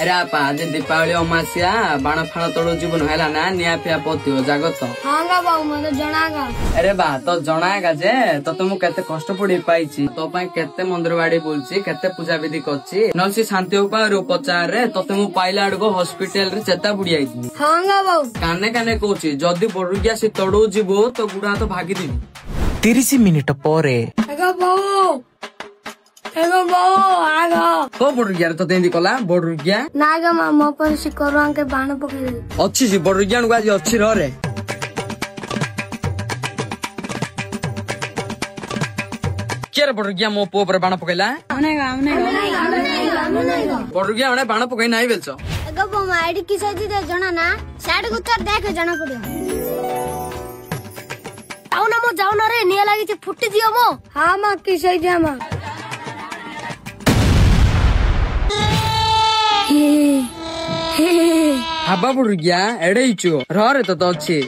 अरे आपा आज दीपावली अमासिया बाण फाण तोड़ जीवन है ना निया फिया पति हो जागत हाँ बाबू मत जनागा। अरे बा तो जनागा जे तो मु केते कष्ट पड़ी पाइछि तो पई केते मंदिर बाड़ी बोलछि केते पूजा विधि करछि नलसी शांति उपाय उपचार रे तते मु पाइला अडको हॉस्पिटल रे चेता बुड़ी आइछि। हाँ बाबू काने काने कहछि जदी बडुगिया से तोड़ो जीवो तो गुडा तो भागी दिबी। 30 मिनिट परे को बडुगिया तो तेंदी कला बडुगिया नागा मामा पर सिकरो के बाण पकई अच्छी जी बडुगिया नु आज अच्छी रे केर बडुगिया मो पो पर बाण पकैला बडुगिया ने बाण पकई नाही बेलछ एगो बम आईडी की साइज दे जना ना साइड को तर देख जना पड़ियो जाओ ना रे निया लागी फुटी दियो मो। हाँ मां की साइज मां हाबा बडुगिया एडे इचो रे तो अच्छी